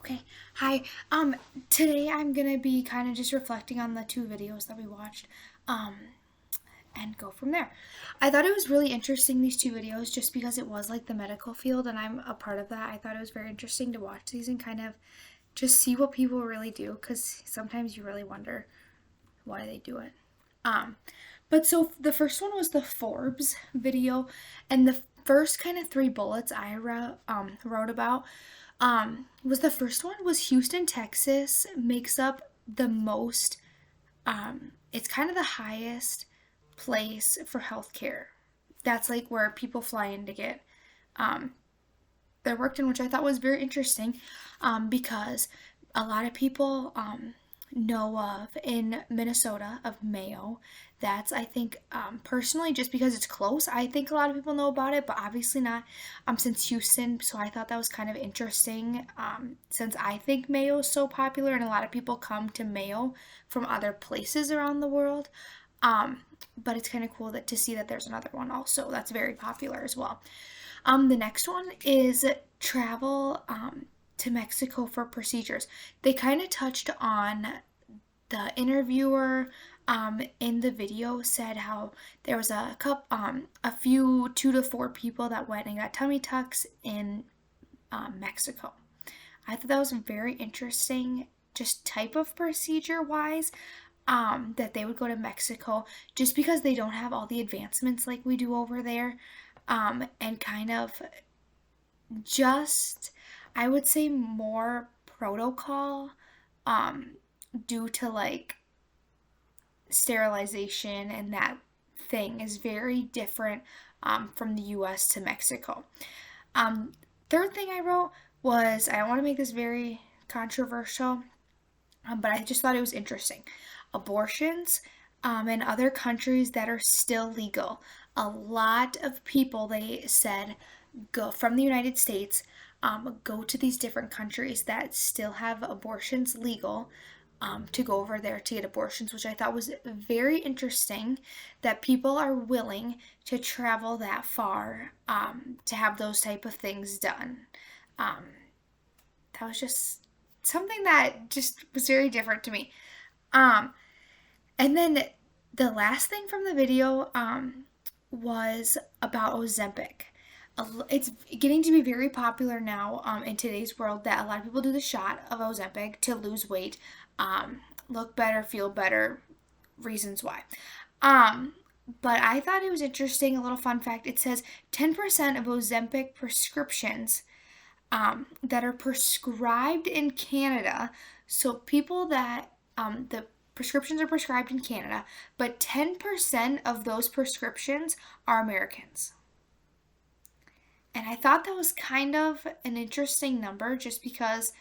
Okay, hi. Today I'm gonna be kind of just reflecting on the two videos that we watched, um, and go from there. I thought it was really interesting, these two videos, just because it was like the medical field and I'm a part of that. I thought it was very interesting to watch these and kind of just see what people really do, because sometimes you really wonder why they do it. Um, but so the first one was the Forbes video, and the first kind of three bullets I wrote about was the first one was Houston, Texas makes up the most. It's kind of the highest place for healthcare. That's like where people fly in to get um, their work done, which I thought was very interesting because a lot of people know of in Minnesota of Mayo. That's, I think, personally, just because it's close, I think a lot of people know about it, but obviously not since Houston. So I thought that was kind of interesting since I think Mayo is so popular and a lot of people come to Mayo from other places around the world. But it's kind of cool to see that there's another one also that's very popular as well. The next one is travel to Mexico for procedures. They kind of touched on the interviewer in the video said how there was a few 2 to 4 people that went and got tummy tucks in Mexico. I thought that was very interesting, just type of procedure wise. That they would go to Mexico just because they don't have all the advancements like we do over there, and kind of just, I would say, more protocol due to like sterilization, and that thing is very different from the US to Mexico. Um, Third thing I wrote was, I don't want to make this very controversial, but I just thought it was interesting. Abortions in other countries that are still legal. A lot of people, they said, go from the United States, go to these different countries that still have abortions legal, to go over there to get abortions, which I thought was very interesting that people are willing to travel that far to have those type of things done. Um, that was just something that just was very different to me. Um, and then the last thing from the video was about Ozempic. It's getting to be very popular now in today's world that a lot of people do the shot of Ozempic to lose weight, look better, feel better, reasons why. Um, but I thought it was interesting, a little fun fact. It says 10% of Ozempic prescriptions that are prescribed in Canada, so people that the prescriptions are prescribed in Canada, but 10% of those prescriptions are Americans. And I thought that was kind of an interesting number just because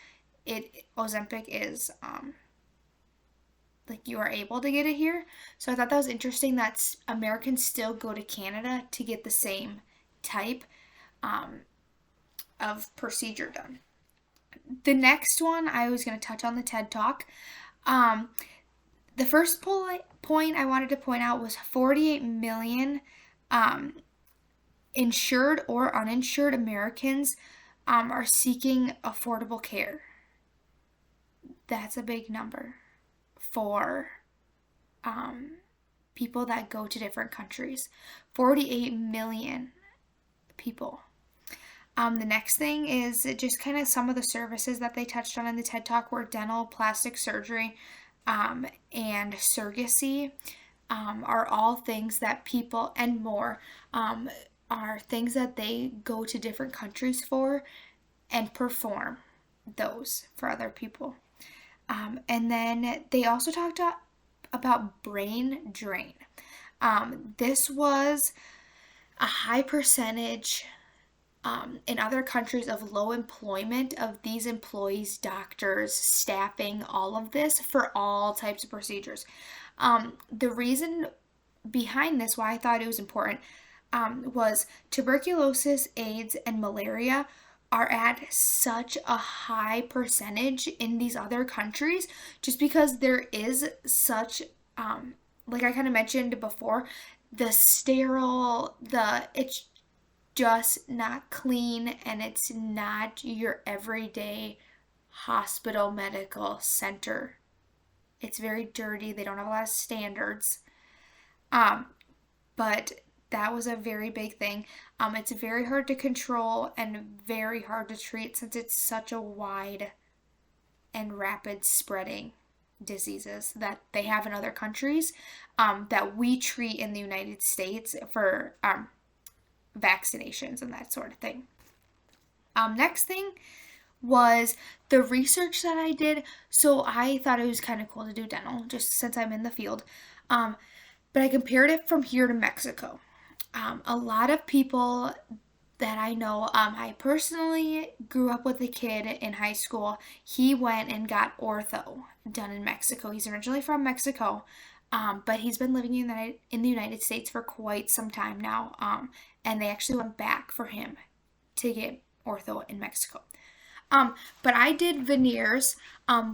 Ozempic is like you are able to get it here. So I thought that was interesting that Americans still go to Canada to get the same type um, of procedure done. The next one I was going to touch on the TED Talk. Um, the first point I wanted to point out was 48 million um, insured or uninsured Americans are seeking affordable care. That's a big number for people that go to different countries. 48 million people. The next thing is just kind of some of the services that they touched on in the TED Talk were dental, plastic surgery, and surrogacy, are all things that people, and more, are things that they go to different countries for and perform those for other people. And then they also talked about brain drain. This was a high percentage in other countries of low employment of these employees, doctors, staffing, all of this for all types of procedures. The reason behind this, why I thought it was important, was tuberculosis, AIDS, and malaria are at such a high percentage in these other countries just because there is such, like I kind of mentioned before, it's just not clean and it's not your everyday hospital medical center. It's very dirty. They don't have a lot of standards. Um, but that was a very big thing. It's very hard to control and very hard to treat since it's such a wide and rapid spreading diseases that they have in other countries, that we treat in the United States for vaccinations and that sort of thing. Next thing was the research that I did. So I thought it was kind of cool to do dental just since I'm in the field. But I compared it from here to Mexico. A lot of people that I know, I personally grew up with a kid in high school. He went and got ortho done in Mexico. He's originally from Mexico, but he's been living in the United States for quite some time now. And they actually went back for him to get ortho in Mexico. But I did veneers,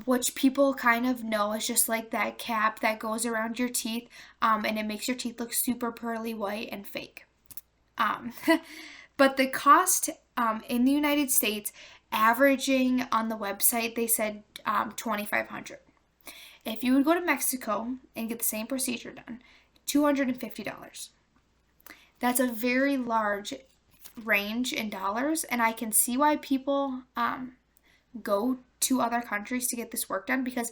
which people kind of know is just like that cap that goes around your teeth, and it makes your teeth look super pearly white and fake. But the cost in the United States, averaging on the website, they said $2,500. If you would go to Mexico and get the same procedure done, $250. That's a very large range in dollars, and I can see why people go to other countries to get this work done, because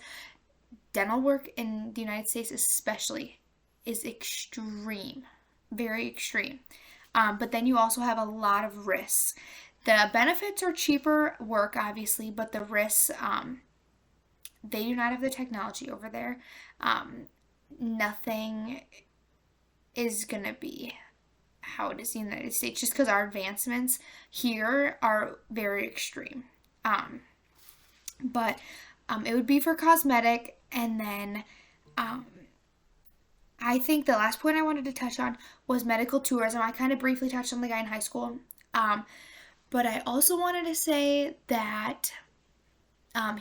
dental work in the United States especially is extreme, very extreme. But then you also have a lot of risks. The benefits are cheaper work, obviously, but the risks, they do not have the technology over there. Nothing is going to be how it is in the United States, just because our advancements here are very extreme. But it would be for cosmetic, and then I think the last point I wanted to touch on was medical tourism. I kind of briefly touched on the guy in high school, but I also wanted to say that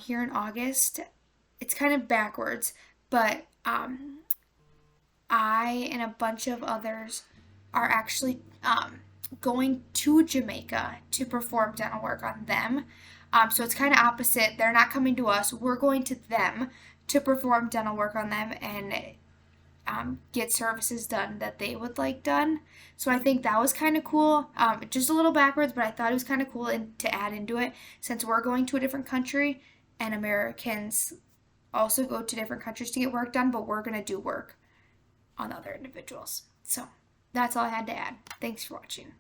here in August, it's kind of backwards, but I and a bunch of others are actually going to Jamaica to perform dental work on them. So it's kind of opposite. They're not coming to us. We're going to them to perform dental work on them and get services done that they would like done. So I think that was kind of cool. Just a little backwards, but I thought it was kind of cool to add into it, since we're going to a different country and Americans also go to different countries to get work done, but we're going to do work on other individuals. So that's all I had to add. Thanks for watching.